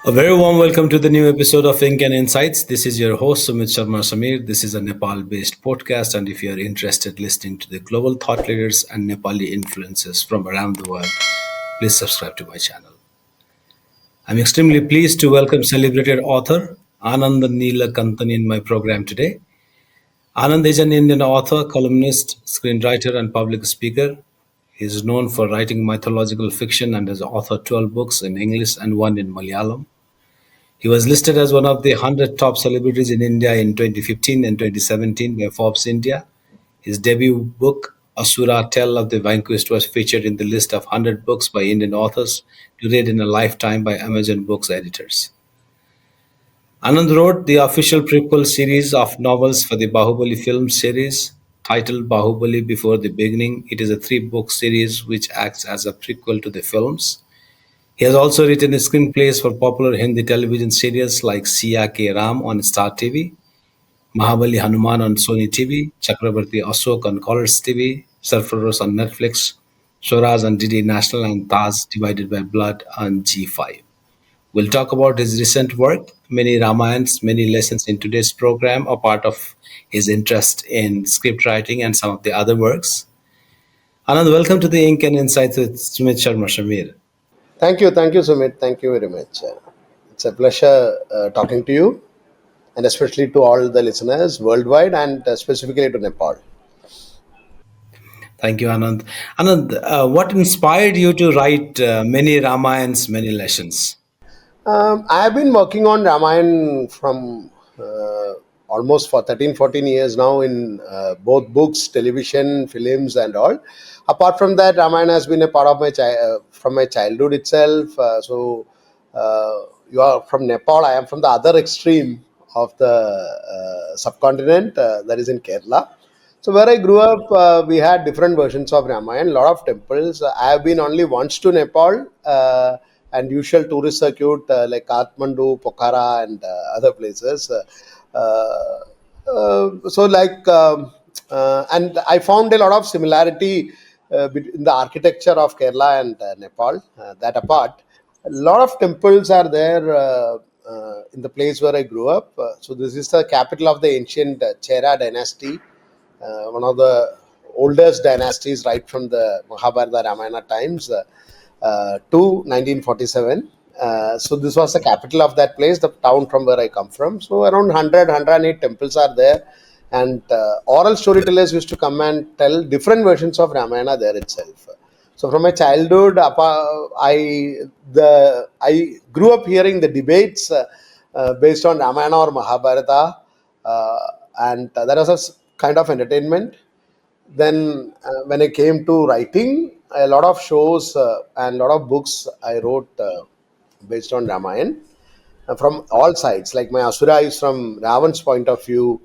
A very warm welcome to the new episode of Ink and Insights. This is your host Sumit Sharma Samir. This is a Nepal-based podcast, and if you are interested listening to the global thought leaders and Nepali influences from around the world, please subscribe to my channel. I'm extremely pleased to welcome celebrated author Anand Neelakantan in my program today. Anand is an Indian author, columnist, screenwriter, and public speaker. He is known for writing mythological fiction and has authored 12 books in English and one in Malayalam. He was listed as one of the 100 top celebrities in India in 2015 and 2017 by Forbes India. His debut book, Asura Tale of the Vanquished, was featured in the list of 100 books by Indian authors to read in a lifetime by Amazon Books editors. Anand wrote the official prequel series of novels for the Bahubali film series, titled Bahubali Before the Beginning. It is a three-book series which acts as a prequel to the films. He has also written screenplays for popular Hindi television serials like Siya Ke Ram on Star TV, Mahabali Hanuman on Sony TV, Chakrabarti Ashok on Colors TV, Surfers on Netflix, Swaraj on DD National, and Taz Divided by Blood on G5. We'll talk about his recent work, many Ramayans, many lessons in today's program, a part of his interest in script writing and some of the other works. Anand, welcome to the Ink and Insights with Sumit Sharma Shamir. Thank you, Sumit. Thank you very much. It's a pleasure talking to you, and especially to all the listeners worldwide and specifically to Nepal. Thank you, Anand. Anand, what inspired you to write many Ramayans, many lessons? I have been working on Ramayan from almost for 13, 14 years now in both books, television, films, and all. Apart from that, Ramayana has been a part of from my childhood itself. You are from Nepal. I am from the other extreme of the subcontinent, that is in Kerala. So where I grew up, we had different versions of Ramayana, a lot of temples. I have been only once to Nepal and usual tourist circuit like Kathmandu, Pokhara, and other places. And I found a lot of similarity in the architecture of Kerala and Nepal. That apart, a lot of temples are there in the place where I grew up. So this is the capital of the ancient Chera dynasty, one of the oldest dynasties right from the Mahabharata Ramayana times to 1947. So this was the capital of that place, the town from where I come from. So around 108 temples are there, and oral storytellers used to come and tell different versions of Ramayana there itself. So from my childhood, I grew up hearing the debates based on Ramayana or Mahabharata, and that was kind of entertainment. Then when I came to writing, a lot of shows and a lot of books I wrote based on Ramayan from all sides. Like my Asura is from Ravan's point of view,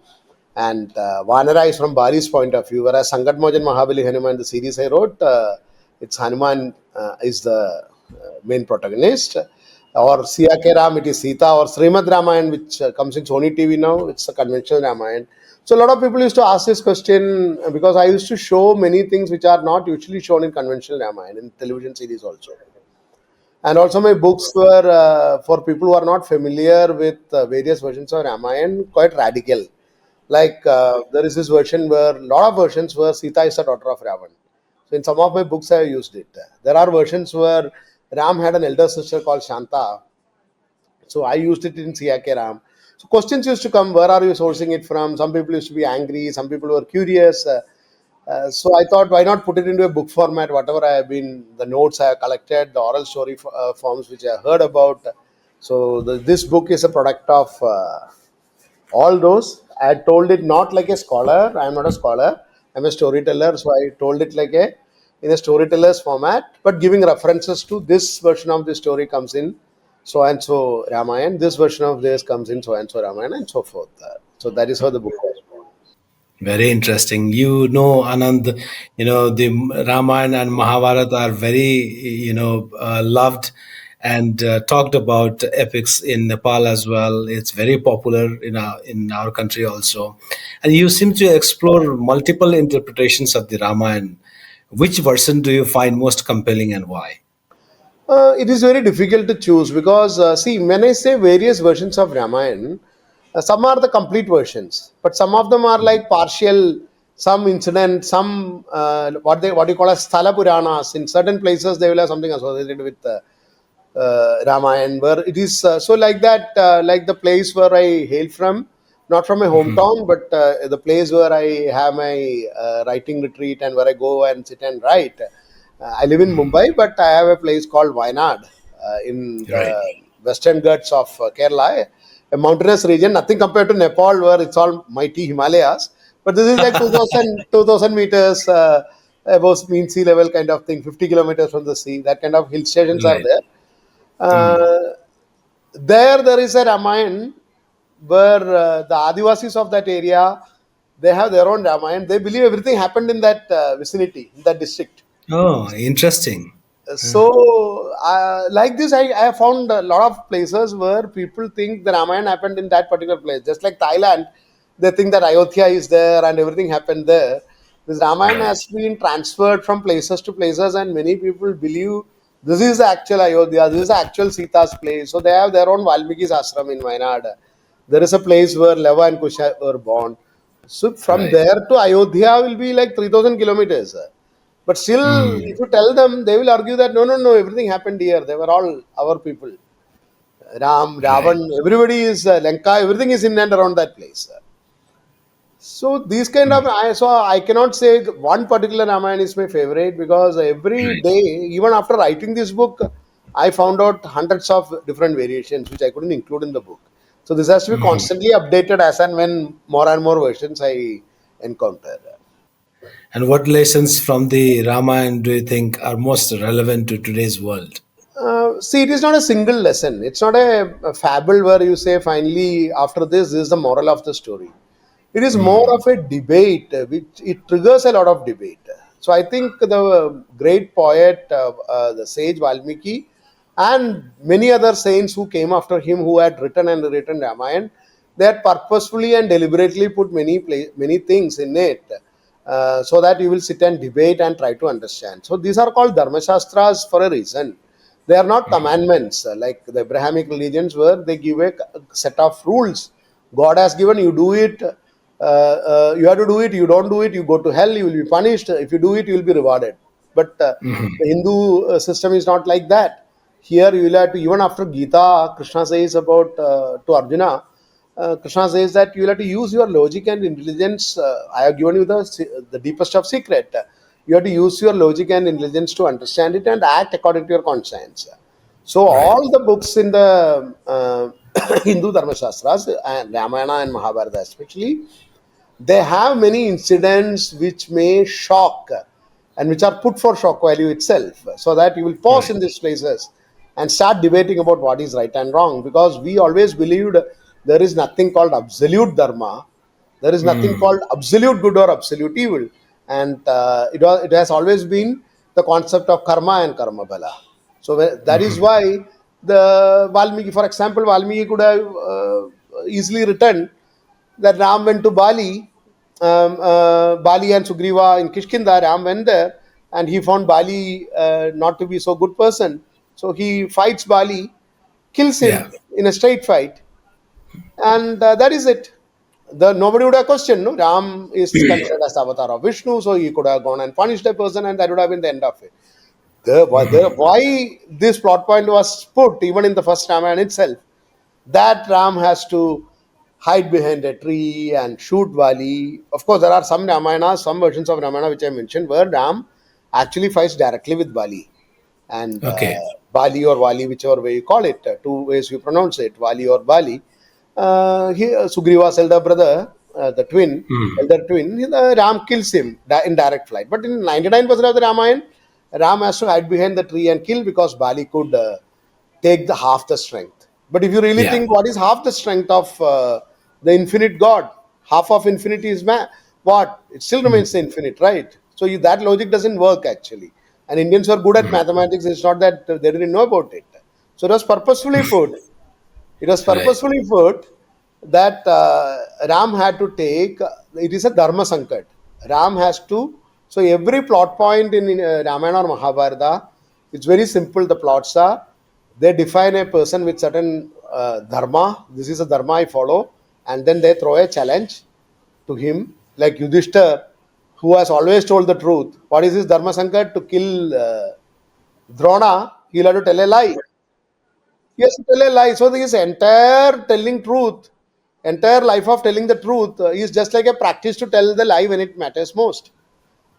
and Vanara is from Bali's point of view. Whereas Sangat Mojan Mahabali Hanuman, the series I wrote, it's Hanuman is the main protagonist. Or Siya Ke Ram, it is Sita, or Srimad Ramayan, which comes in Sony TV now, it's a conventional Ramayan. So a lot of people used to ask this question because I used to show many things which are not usually shown in conventional Ramayan, in television series also. And also my books were for people who are not familiar with various versions of Ramayan, quite radical. Like there is this version where, a lot of versions where Sita is the daughter of Ravan. So in some of my books I have used it. There are versions where Ram had an elder sister called Shanta. So I used it in Siya Ke Ram. So questions used to come, where are you sourcing it from? Some people used to be angry, some people were curious. So I thought, why not put it into a book format, whatever I have been, the notes I have collected, the oral story forms which I heard about. So this book is a product of all those. I told it not like a scholar. I am not a scholar. I'm a storyteller. So I told it like a in a storyteller's format, but giving references to this version of the story comes in so and so Ramayan. This version of this comes in so and so Ramayan, and so forth. So that is how the book was. Very interesting. Anand, the Ramayana and Mahabharata are very, loved and talked about epics in Nepal as well. It's very popular in our country also. And you seem to explore multiple interpretations of the Ramayana. Which version do you find most compelling and why? It is very difficult to choose because, see, when I say various versions of Ramayana, some are the complete versions, but some of them are like partial, some incident, some what you call as Sthala Puranas. In certain places, they will have something associated with Ramayan, where it is so like that, like the place where I hail from, not from my hometown, but the place where I have my writing retreat and where I go and sit and write. I live in Mumbai, but I have a place called Wayanad in Right. the western Ghats of Kerala, a mountainous region, nothing compared to Nepal, where it's all mighty Himalayas. But this is like 2,000 meters above mean sea level kind of thing, 50 kilometers from the sea. That kind of hill stations are Right. there. Mm. Uh, there is a Ramayan where the Adivasis of that area, they have their own Ramayan. They believe everything happened in that vicinity, in that district. Oh, interesting. So, like this, I found a lot of places where people think the Ramayana happened in that particular place. Just like Thailand, they think that Ayodhya is there and everything happened there. This Ramayana Right. has been transferred from places to places, and many people believe this is the actual Ayodhya, this is the actual Sita's place. So, they have their own Valmiki's ashram in Wayanad. There is a place where Lava and Kusha were born. So, from Right. there to Ayodhya will be like 3,000 kilometers. But still, Mm. if you tell them, they will argue that no, no, no, everything happened here. They were all our people. Ram, Right. Ravan, everybody is Lanka, everything is in and around that place. So these kind of so I cannot say one particular Ramayana is my favorite because every Right. day, even after writing this book, I found out hundreds of different variations which I couldn't include in the book. So this has to be constantly updated as and when more and more versions I encounter. And what lessons from the Ramayana do you think are most relevant to today's world? See, it is not a single lesson. It's not a fable where you say, finally, after this is the moral of the story. It is more of a debate, which it triggers a lot of debate. So I think the great poet, the sage Valmiki, and many other saints who came after him who had written and rewritten Ramayana, they had purposefully and deliberately put many things in it so that you will sit and debate and try to understand. So these are called Dharma Shastras for a reason. They are not commandments like the Abrahamic religions where they give a set of rules. God has given, you do it. You have to do it. You don't do it, you go to hell. You will be punished. If you do it, you will be rewarded. But the Hindu system is not like that. Here you will have to, even after Gita, Krishna says about to Arjuna, Krishna says that you will have to use your logic and intelligence. I have given you the deepest of secret. You have to use your logic and intelligence to understand it and act according to your conscience. So Right. all the books in the Hindu Dharma Shastras and Ramayana and Mahabharata especially, they have many incidents which may shock and which are put for shock value itself, so that you will pause Right. in these places and start debating about what is right and wrong, because we always believed there is nothing called absolute dharma, there is nothing called absolute good or absolute evil, and it has always been the concept of karma and karma bala. So that is why the Valmiki, for example, Valmiki could have easily written that Ram went to Bali, Bali and Sugriva in Kishkinda. Ram went there and he found Bali not to be so good person. So he fights Bali, kills Yeah. him in a straight fight, and that is it. The nobody would have questioned. No, Ram is considered as the avatar of Vishnu, so he could have gone and punished a person, and that would have been the end of it. Why this plot point was put even in the first Ramayana itself, that Ram has to hide behind a tree and shoot Vali. Of course, there are some Ramayana, some versions of Ramayana which I mentioned where Ram actually fights directly with Bali. And Okay. Bali or Vali, whichever way you call it, two ways you pronounce it, Vali or Bali. Sugriva's elder brother, the twin, elder twin, Ram kills him in direct flight. But in 99% of the Ramayana, Ram has to hide behind the tree and kill because Bali could take the half the strength. But if you really Yeah. think, what is half the strength of the infinite God? Half of infinity is man. What? It still remains the infinite, right? So that logic doesn't work actually. And Indians were good at mathematics. It's not that they didn't know about it. So it was purposefully put. It was Right. purposefully put that Ram had to take. It is a dharma sankat. Ram has to. So every plot point in Ramayana or Mahabharata, It's very simple. The plots are, they define a person with certain dharma. This is a dharma I follow, and then they throw a challenge to him, like Yudhishthir, who has always told the truth. What is his dharma sankat? To kill Drona, he'll have to tell a lie. He has to tell a lie. So this entire telling truth, entire life of telling the truth is just like a practice to tell the lie when it matters most.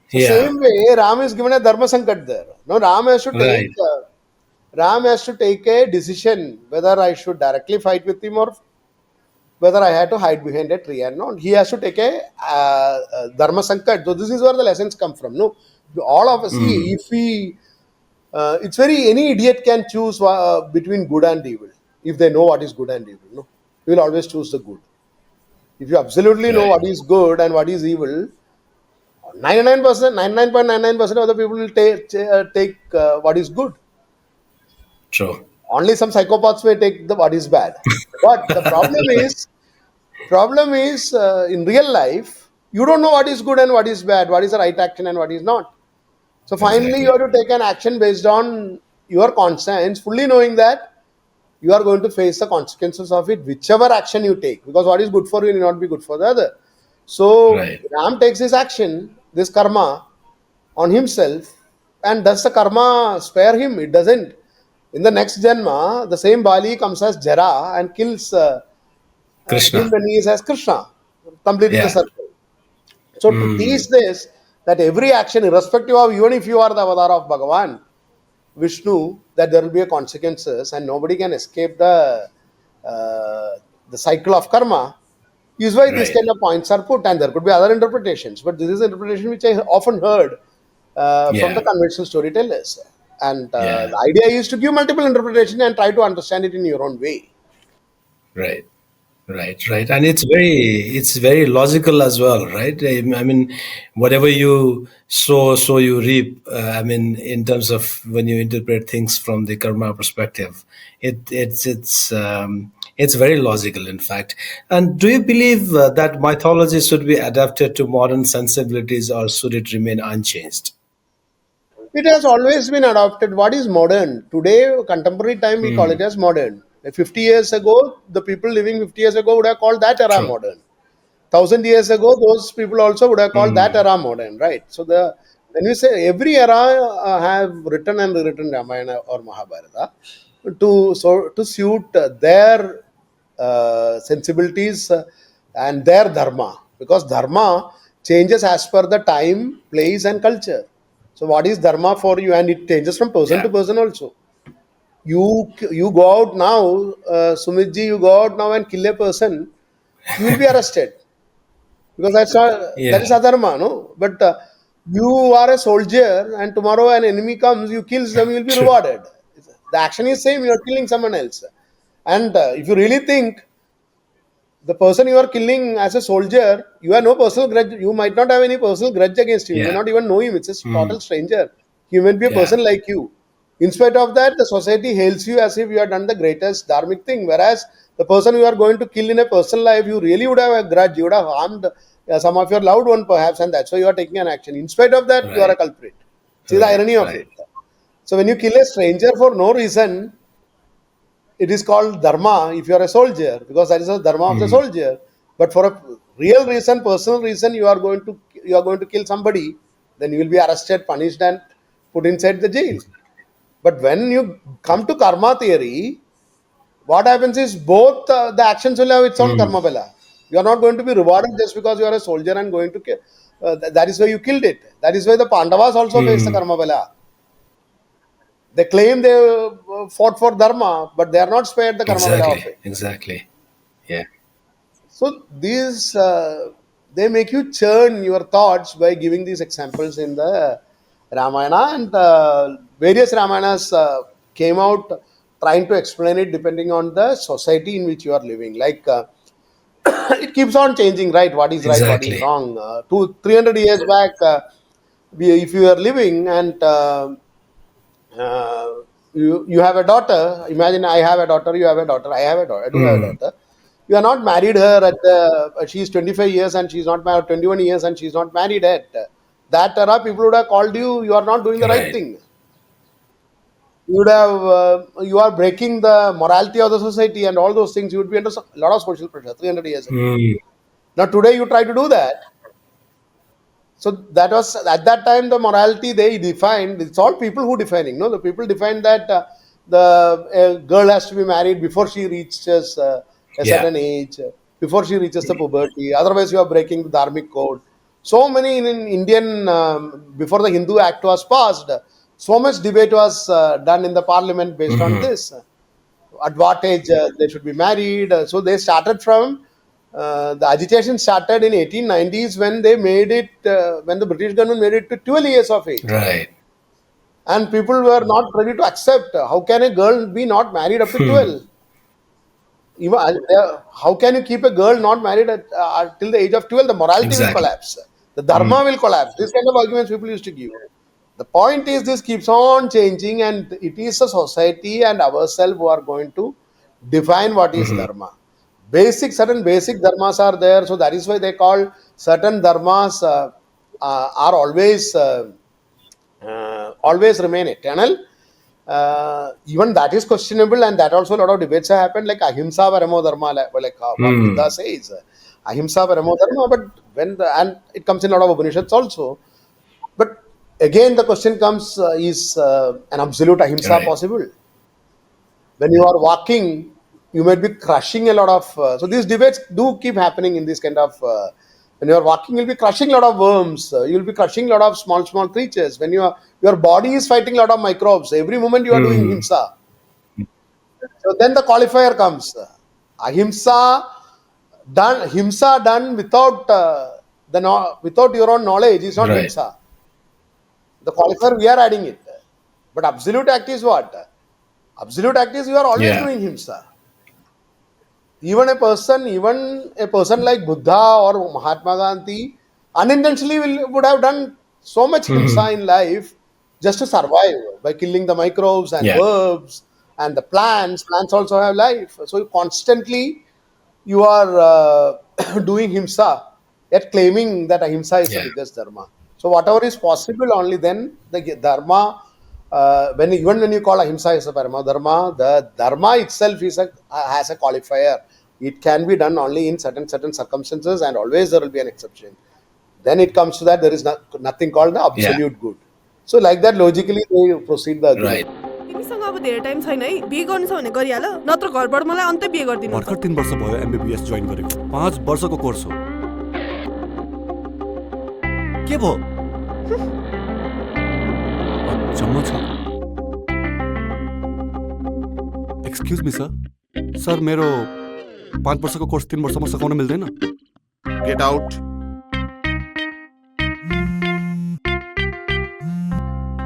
So Yeah. same way, Ram is given a dharma sankat there. No, Right. Ram has to take a decision whether I should directly fight with him or whether I had to hide behind a tree or not. He has to take a dharma sankat. So this is where the lessons come from. No, all of us see, Mm. if we, it's very, any idiot can choose between good and evil if they know what is good and evil. No, you will always choose the good. If you absolutely know Right. what is good and what is evil, 99%, 99.99% of the people will take what is good. True. Only some psychopaths may take the what is bad. But the problem is in real life, you don't know what is good and what is bad, what is the right action and what is not. So finally, you Exactly. have to take an action based on your conscience, fully knowing that you are going to face the consequences of it, whichever action you take, because what is good for you will not be good for the other. So Right. Ram takes this action, this karma, on himself, and does the karma spare him? It doesn't. In the next Janma, the same Bali comes as Jara and kills him Krishna. when he is as Krishna, completing the Yeah. circle. So to teach Mm. this, that every action, irrespective of, even if you are the avatar of Bhagavan, Vishnu, that there will be a consequences and nobody can escape uh, the cycle of karma, is why these Right. kind of points are put, and there could be other interpretations, but this is the interpretation which I often heard from the Yeah. conventional storytellers. And Yeah. the idea is to give multiple interpretation and try to understand it in your own way. Right. Right, right, and it's very logical as well, right? I mean, whatever you sow, so you reap. I mean, in terms of when you interpret things from the karma perspective, it's very logical, in fact. And do you believe that mythology should be adapted to modern sensibilities, or should it remain unchanged? It has always been adopted. What is modern? Today, contemporary time, we call it Mm, as modern. 50 years ago, the people living 50 years ago would have called that era true. modern. 1,000 years ago, those people also would have called that Mm, era modern, right? So the when we say every era have written and rewritten Ramayana or Mahabharata to suit their sensibilities and their dharma, because dharma changes as per the time, place, and culture. So what is dharma for you, and it changes from person to yeah. person also. You go out now, Sumitji, you go out now and kill a person, you will be arrested because that is Yeah. adharma, no? But you are a soldier, and tomorrow an enemy comes, you kill them, you will be True. rewarded. The action is same. You are killing someone else, and if you really think, the person you are killing as a soldier, you have no personal grudge. You might not have any personal grudge against him. You may Yeah. not even know him. It's a Mm, total stranger. He may be a yeah. person like you. In spite of that, the society hails you as if you have done the greatest dharmic thing. Whereas the person you are going to kill in a personal life, you really would have a grudge. You would have harmed some of your loved one, perhaps, and that's why you are taking an action. In spite of that, you are a Right. culprit. See the Right. irony of Right. it. So when you kill a stranger for no reason, it is called dharma if you are a soldier, because that is the dharma of the Mm, soldier. But for a real reason, personal reason, you are going to kill somebody, then you will be arrested, punished, and put inside the jail. But when you come to karma theory, what happens is both the actions will have its own mm, karma bala. You are not going to be rewarded just because you are a soldier and going to kill. That is why you killed it. That is why the Pandavas also face the mm. karma bala. They claim they fought for dharma, but they are not spared the karma bala of Exactly. it. Exactly. Yeah. So these they make you churn your thoughts by giving these examples in the Ramayana, and various Ramayanas came out trying to explain it depending on the society in which you are living. Like it keeps on changing, right, what is Exactly. wrong. 300 years back, if you are living and uh, you have a daughter. Imagine, I have a daughter, you have a daughter, I have a daughter, I do have a Mm, daughter. You are not married her at she's 25 years and she's not married, 21 years and she's not married at that era. People would have called you, you are not doing the right right. thing. you would have you are breaking the morality of the society and all those things. You would be under a lot of social pressure 300 years ago. Mm. Now today you try to do that. So that was at that time the morality they defined. It's all people who defining. No, the people defined that the girl has to be married before she reaches a Yeah. certain age, before she reaches the puberty. Otherwise, you are breaking the dharmic code. So many in Indian before the Hindu Act was passed. So much debate was done in the parliament based on Hmm. this advantage. They should be married. So they started from the agitation started in 1890s when they made it when the British government made it to 12 years of age, Right. and people were not ready to accept. How can a girl be not married up to Hmm. 12? Even how can you keep a girl not married till the age of 12? The morality will Exactly. collapse. The dharma will collapse. This kind of arguments people used to give. The point is this keeps on changing, and it is a society and ourselves who are going to define what is Hmm. dharma. Certain basic dharmas are there, so that is why they call certain dharmas are always remain eternal. Even that is questionable, and that also a lot of debates have happened, like ahimsa paramo dharma, like what Buddha Hmm. says, ahimsa paramo dharma. But and it comes in a lot of Upanishads also. But again, the question comes: is an absolute ahimsa Right. possible? When you are walking, you might be crushing a lot of. So these debates do keep happening in this kind of. When you are walking, you'll be crushing a lot of worms. You'll be crushing a lot of small creatures. When your body is fighting a lot of microbes, every moment you are doing Hmm. himsa. So then the qualifier comes. Ahimsa done without without your own knowledge is not Right. himsa. The qualifier we are adding it. But absolute act is what? Absolute act is you are always Yeah. doing himsa. Even a person like Buddha or Mahatma Gandhi, unintentionally would have done so much Hmm. himsa in life just to survive by killing the microbes and Yeah. herbs and the plants. Plants also have life. So constantly you are doing himsa, yet claiming that ahimsa is the Yeah. biggest dharma. So whatever is possible, only then the dharma. When you call ahimsa is a parama dharma, the dharma itself has a qualifier. It can be done only in certain circumstances, and always there will be an exception. Then it comes to that there is nothing called the Yeah. absolute good. So like that, logically they proceed the argument. Right. तिमीसँग अब धेरै time छैन है बिहे गर्नु छ भने गरिहाल नत्र घरबाट मलाई अन्तै बिहे गरिदिनु भर्खर 3 वर्ष भयो एमबीबीएस जोइन गरेको 5 वर्षको कोर्स हो के भो अचम्म छ एक्सक्युज मी सर मेरो 5 वर्षको कोर्स 3 वर्षमा सकाउन मिल्दैन Get out.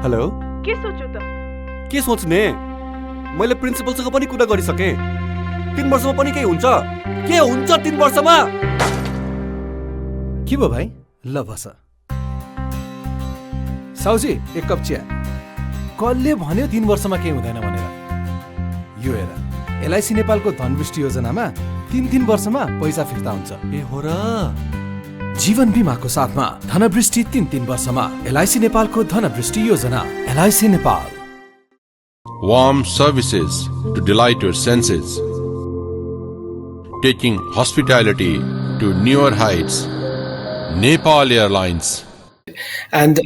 हेलो के सोच्यो त के सोच्ने मैले प्रिन्सिपलसँग पनि कुरा गरिसके 3 वर्षमा पनि के हुन्छ 3 वर्षमा के भयो भाइ ल बस साउजी एक कप चिया कसले भन्यो 3 वर्षमा केही हुँदैन भनेर यो हेर एलआइसी नेपालको धनवृष्टि योजनामा 3 वर्षमा पैसा फिर्ता हुन्छ ए हो र जीवन बीमाको साथमा धनवृष्टि 3 वर्षमा एलआइसी नेपालको धनवृष्टि योजना LIC Nepal Warm services to delight your senses. Taking hospitality to newer heights. Nepal Airlines. And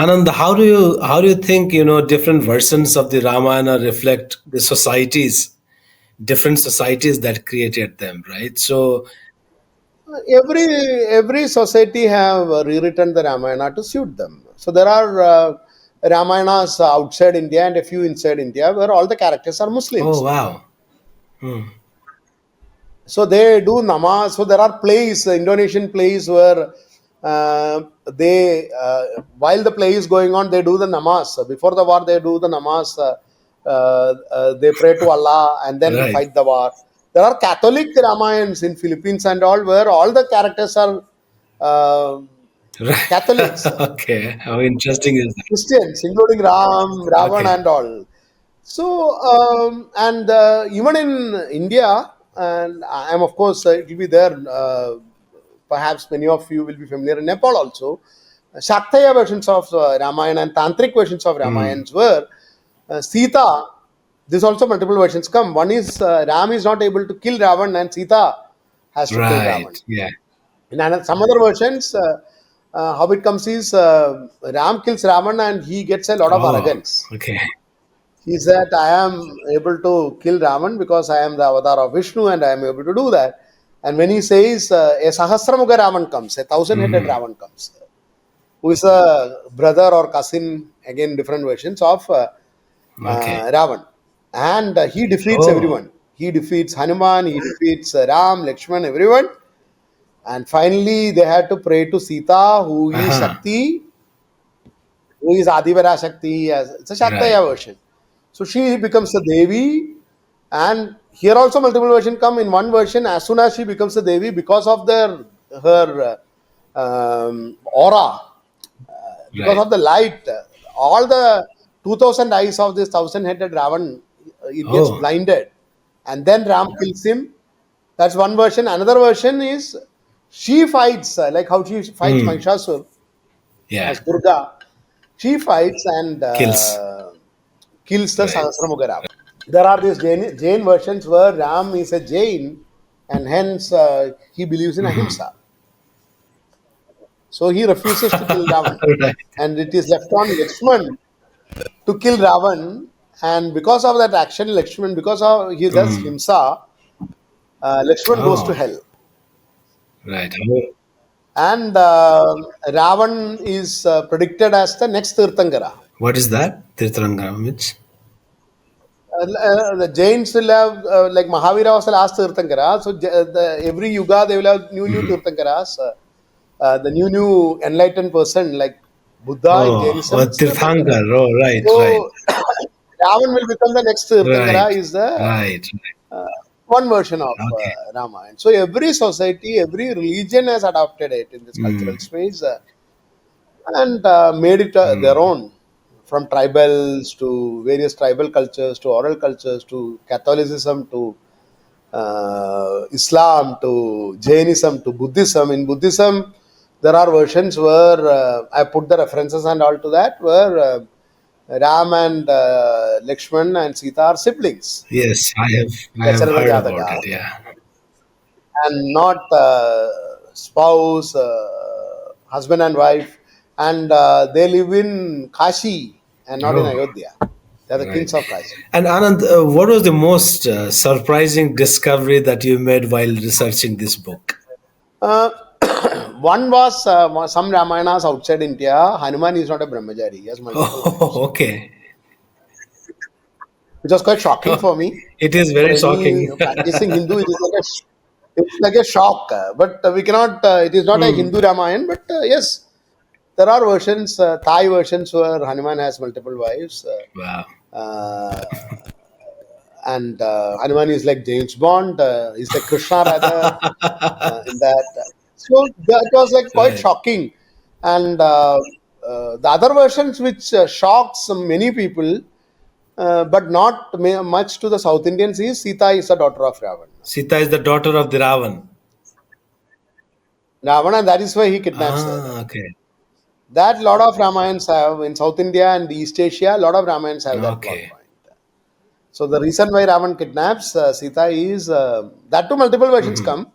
Anand, how do you think different versions of the Ramayana reflect the societies, different societies that created them, right? So Every society have rewritten the Ramayana to suit them. So there are Ramayanas outside India and a few inside India where all the characters are oh Muslims. wow. Hmm. So they do namaz. So there are plays, Indonesian plays where they while the play is going on, they do the namaz. Before the war, they do the namaz. They pray to Allah and then Right. fight the war. There are Catholic Ramayans in Philippines and all where all the characters are uh, Right. Catholics, Okay. How interesting is that? Christians, including Ravana Okay. and all. So, and even in India, and I am, of course, it will be there. Perhaps many of you will be familiar in Nepal also. Shaktaya versions of Ramayana and Tantric versions of Hmm. Ramayans were Sita, this also multiple versions come. One is Ram is not able to kill Ravan and Sita has to kill Ravan. Right. Yeah. In some other versions, how it comes is Ram kills Ravan and he gets a lot of Oh, arrogance. okay. He said, I am able to kill Ravan because I am the avatar of Vishnu and I am able to do that. And when he says a Sahasramuga Ravan comes, a 1,000-headed Ravan comes, who is a brother or cousin, again different versions of Okay. Ravan. And he defeats Oh. everyone. He defeats Hanuman, he defeats Ram, Lakshman, everyone. And finally, they had to pray to Sita, who is Uh-huh. Shakti, who is Adivara Shakti. It's a Right. Shaktaya version. So she becomes a Devi. And here also multiple versions come. In one version, as soon as she becomes a Devi, because of her aura, because Right. of the light, all the 2,000 eyes of this 1,000-headed Ravan, it gets Oh. blinded. And then Ram kills him. That's one version. Another version is she fights, like how she fights Hmm. Mahishasur Yeah. as Durga. She fights and Kills. kills the Right. Sahasramuga Ravan. There are these Jain versions where Ram is a Jain and hence he believes in Ahimsa. So he refuses to kill Ravan. Right. And it is left on Lakshman to kill Ravan. And because of that action, Lakshman, because of he does Hmm. Himsa, Lakshman goes to Oh. hell. Right. And Ravan is predicted as the next Tirthankara. What is that? Tirtharanga, which? The Jains will have, like Mahavira was the last Tirthankara. So every Yuga they will have new Tirthankaras. The new enlightened person like Buddha in Oh, Jainism, oh, it's Tirthankara. Tirthankar. Oh, right, right, So Ravan will become the next right, Tirthankara is the right. uh, one version of Okay. Ramayana. So every society, every religion has adopted it in this cultural Hmm. space and made it their own. From tribals to various tribal cultures to oral cultures to Catholicism to Islam to Jainism to Buddhism. In Buddhism, there are versions where I put the references and all to that, where Ram and Lakshman and Sita are siblings, Yes, I have Dacharata heard about Jataka, it. Yeah. and not spouse, husband and wife, and they live in Kashi and not in Oh, Ayodhya. They are the right. kings of Kashi. And Anand, what was the most surprising discovery that you made while researching this book? Uh, one was some Ramayanas outside India. Hanuman is not a Brahmachari. He has multiple wives, Oh, okay. which was quite shocking for me. It is For very any shocking. practicing Hindu, it's like a shock. But we cannot. It is not a Hmm. Hindu Ramayan. But yes, there are versions, Thai versions where Hanuman has multiple wives. Wow. Uh, and Hanuman is like James Bond. He's like Krishna rather in that. So that was like quite Right. shocking. And the other versions which shocks many people, but not much to the South Indians, is Sita is the daughter of Ravana. Sita is the daughter of the Ravan. Ravana, that is why he kidnaps her. Ah, okay. That lot of Ramayans have in South India and East Asia. A lot of Ramayans have that plot Okay. point. So the reason why Ravan kidnaps Sita is that two multiple versions Mhm. come.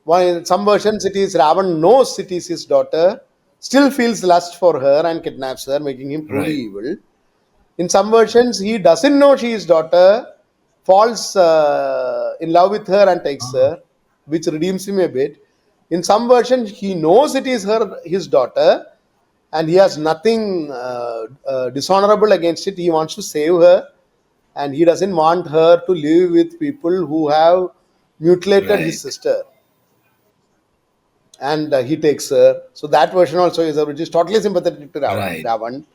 One in some versions it is Ravan knows it is his daughter, still feels lust for her and kidnaps her, making him truly Right. evil. In some versions, he doesn't know she is daughter, falls in love with her and takes her, which redeems him a bit. In some versions, he knows it is his daughter, and he has nothing dishonorable against it. He wants to save her, and he doesn't want her to live with people who have mutilated his Right. sister. And he takes her. So that version also is which is totally sympathetic to Right. Ravan.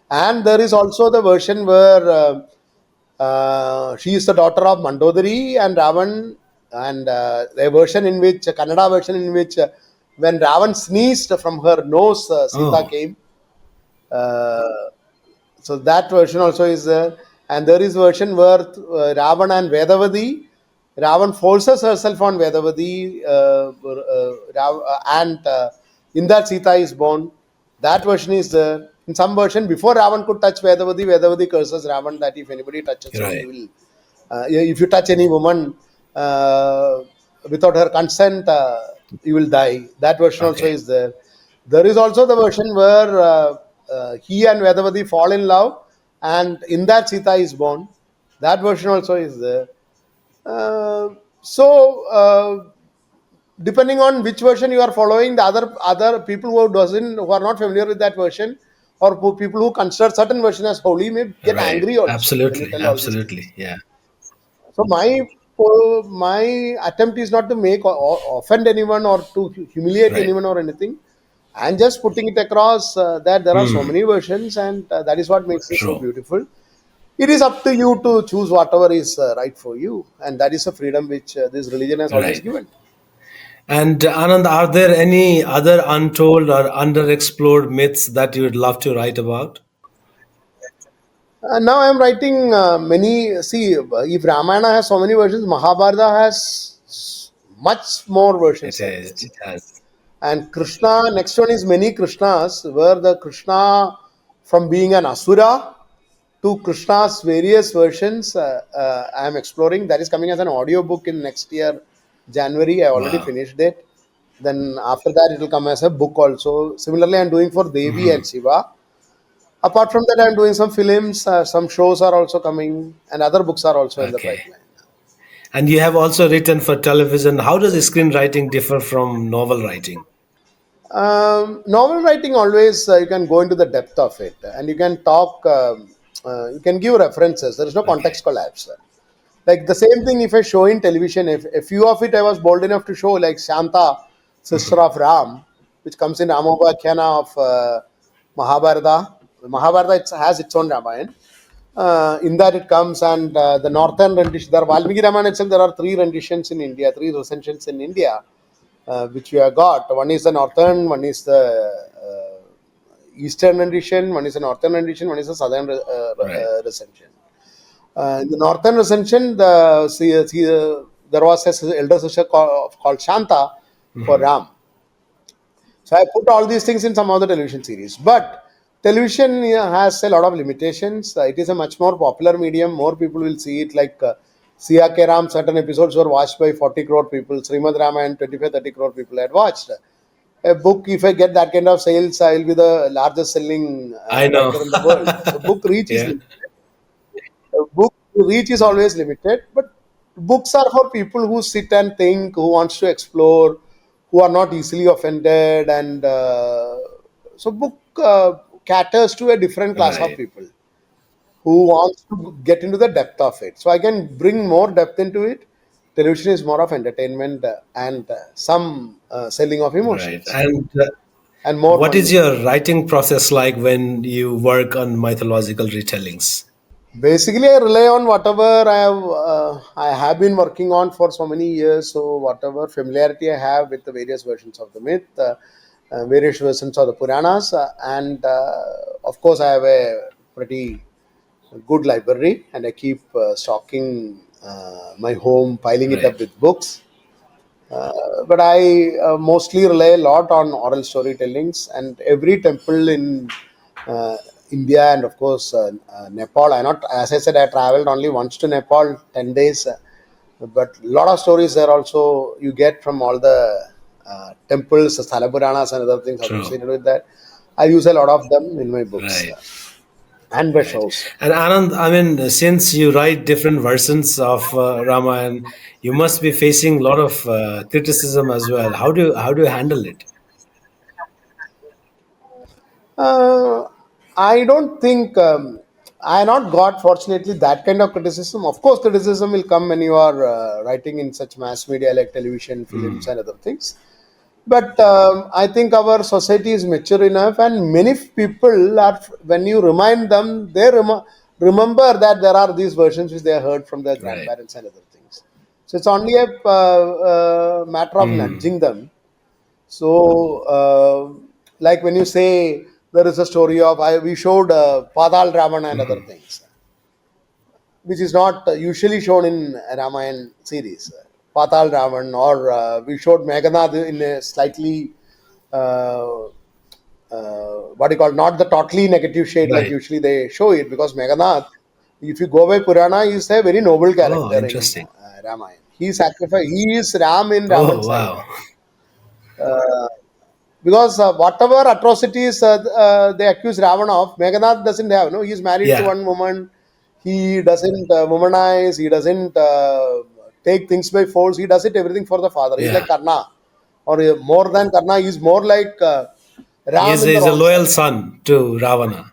And there is also the version where she is the daughter of Mandodari and Ravan, and a version in which a Kannada version in which when Ravan sneezed from her nose, Sita Oh, came. Uh, so that version also is there, and there is version where Ravan and Vedavati, Ravan forces herself on Vedavati, and in that Sita is born. That version is there. In some version, before Ravan could touch Vedavati, Vedavati curses Ravan that if anybody touches her, he Right. will. If you touch any woman without her consent, you will die. That version also Okay. is there. There is also the version where he and Vedavati fall in love, and in that Sita is born. That version also is there. So depending on which version you are following, the other people who are not familiar with that version, or people who consider certain version as holy, may get Right. angry also when you Absolutely. tell all these things. Absolutely. Yeah. So my attempt is not to make or offend anyone or to humiliate Right. anyone or anything. I'm just putting it across that there are so Hmm. many versions, and that is what makes it so True. beautiful. It is up to you to choose whatever is right for you, and that is a freedom which this religion has always Right. given. And Anand, are there any other untold or underexplored myths that you would love to write about? Now I am writing many. See, if Ramayana has so many versions, Mahabharata has much more versions It than is. this. It has. And Krishna, next one is many Krishnas, where the Krishna from being an Asura to Krishna's various versions, I am exploring. That is coming as an audio book in next year, January. I already Wow. finished it. Then after that, it will come as a book also. Similarly, I am doing for Devi Hmm. and Shiva. Apart from that, I'm doing some films, some shows are also coming, and other books are also in the Okay. pipeline. And you have also written for television. How does screenwriting differ from novel writing? Novel writing always you can go into the depth of it, and you can talk. You can give references. There is no Okay. context collapse. Like the same thing if I show in television, if a few of it I was bold enough to show, like Shanta, sister of Ram, which comes in Ramobhakhana of Mahabharata. Mahabharata has its own Ramayana. In that it comes, and the northern rendition, there are Valmiki Ramayana itself, there are three renditions in India, three recensions in India, which we have got. One is the northern, one is the eastern rendition, one is the northern rendition, one is the southern Right. recension. In the northern recension, there was a elder sister called Shanta for Ram. So I put all these things in some of the television series. But television has a lot of limitations. It is a much more popular medium. More people will see it. Like Siya Ke Ram, certain episodes were watched by 40 crore people. Srimad Ramayana, 25-30 crore people had watched. A book, if I get that kind of sales, I will be the largest selling I know. writer in the world. So book reach is Yeah. limited. Book reach is always limited, but books are for people who sit and think, who wants to explore, who are not easily offended, and so book caters to a different class of Right. people who wants to get into the depth of it. So I can bring more depth into it. Television is more of entertainment and some selling of Right. emotions And and more what is money. your writing process like when you work on mythological retellings? Basically, I rely on whatever I have been working on for so many years. So whatever familiarity I have with the various versions of the myth, various versions of the Puranas, and of course, I have a pretty good library, and I keep stocking my home, piling it Right. up with books. But I mostly rely a lot on oral storytellings, and every temple in uh, India and of course Nepal. I not, as I said, I traveled only once to Nepal, 10 days, but a lot of stories there also you get from all the temples, Sthala Puranas and other things True. associated with that. I use a lot of them in my books Right. and my Right. shows. And Anand, I mean, since you write different versions of Ramayana, you must be facing a lot of criticism as well. How do you handle it? Uh, I don't think I not got fortunately that kind of criticism. Of course, criticism will come when you are writing in such mass media like television, films, and other things. But I think our society is mature enough, and many people are. When you remind them, they remember that there are these versions which they heard from their Right. grandparents and other things. So it's only a matter of Hmm. nudging them. So, like when you say there is a story of we showed Padal Ravana and other things, which is not usually shown in Ramayan series. Patal Ravan, or we showed Meghanad in a slightly uh, what you call, not the totally negative shade like Right. usually they show it, because Meganath, if you go by Purana, is a very noble Oh, character in interesting. Ramayana. He sacrificed. He is Ram in Oh, Raman's side. wow. Because whatever atrocities they accuse Ravana of, Meganath doesn't have. No, he's married to Yeah. one woman. He doesn't womanize. He doesn't take things by force. He does it everything for the father. He's Yeah. like Karna, or more than Karna. He's more like Ram in the He's a wrong loyal side. son to Ravana.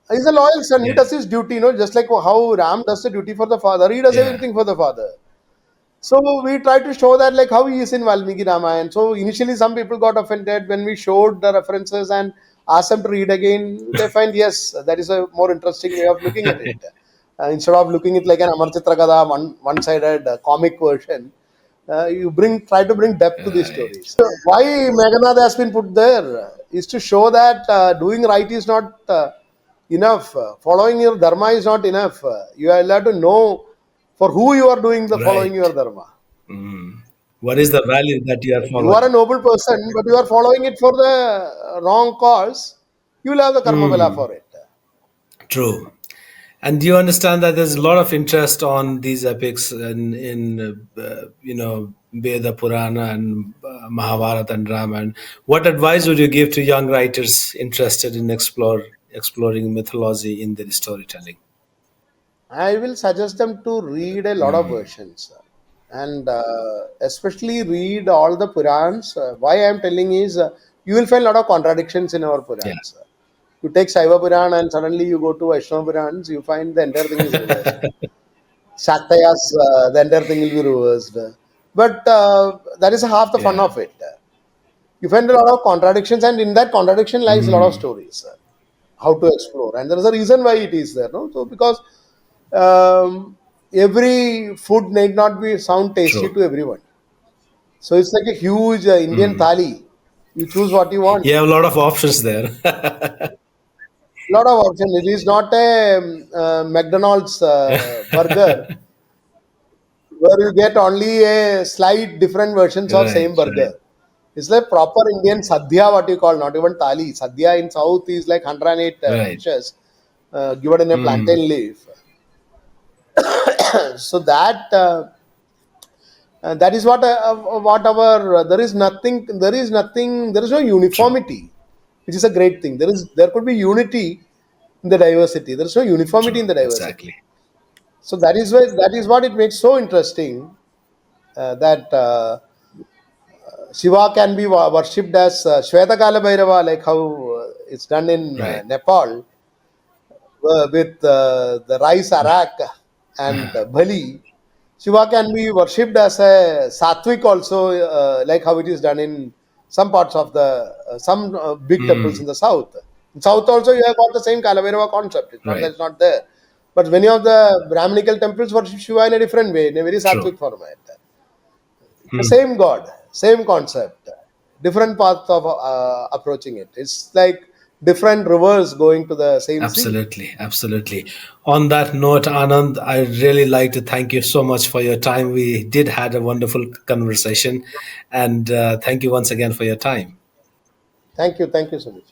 He's a loyal son. He Yeah. does his duty. Just like how Ram does the duty for the father. He does Yeah. everything for the father. So we try to show that like how he is in Valmiki Ramayana. So initially some people got offended when we showed the references and asked them to read again. They find yes, that is a more interesting way of looking at it. Instead of looking at like an Amar Chitra Kada, one-sided comic version, you try to bring depth to these Right. stories. So why Meghanad has been put there is to show that doing right is not enough. Following your dharma is not enough. You are allowed to know for who you are doing the following your Right. dharma. What is the value that you are You are a following? noble person, but you are following it for the wrong cause. You will have the karma bela for it. True. And do you understand that there's a lot of interest on these epics in Veda Purana and Mahabharata and Ramayana? What advice would you give to young writers interested in exploring mythology in their storytelling? I will suggest them to read a lot of versions, and especially read all the Purans. Why I am telling is you will find a lot of contradictions in our Yeah. Purans. You take Saiva Puran and suddenly you go to Vaishnava Purans, you find the entire thing is reversed. Shaktayas, the entire thing will be reversed. But that is half the fun Yeah. of it. You find a lot of contradictions, and in that contradiction lies a lot of stories. How to explore, and there is a reason why it is there. No, so because every food need not be sound tasty True. to everyone. So it's like a huge Indian thali. You choose what you want. You have a lot of options there. Lot of options. It is not a McDonald's burger where you get only a slight different versions of Right. same burger. Right. It's like proper Indian sadhya, what you call, not even thali. Sadhya in South is like 108 Right. dishes given in a plantain leaf. So that is what our there is no True. uniformity, which is a great thing. There could be unity in the diversity. There is no uniformity True. in the diversity. Exactly. So that is what it makes so interesting that Shiva can be worshipped as Shvetakala Bhairava, like how it's done in Right. Nepal with the rice arak and bali. Shiva can be worshipped as a sattvic also, like how it is done in some parts of the some big temples in the south. In south also you have got the same Kalabairava concept. It's not that Right. it's not there. But many of the Brahminical temples worship Shiva in a different way, in a very True. sattvic format. The same God, same concept, different paths of approaching it. It's like different rivers going to the same sea. Absolutely, absolutely. On that note, Anand, I really like to thank you so much for your time. We did had a wonderful conversation, and thank you once again for your time. Thank you so much.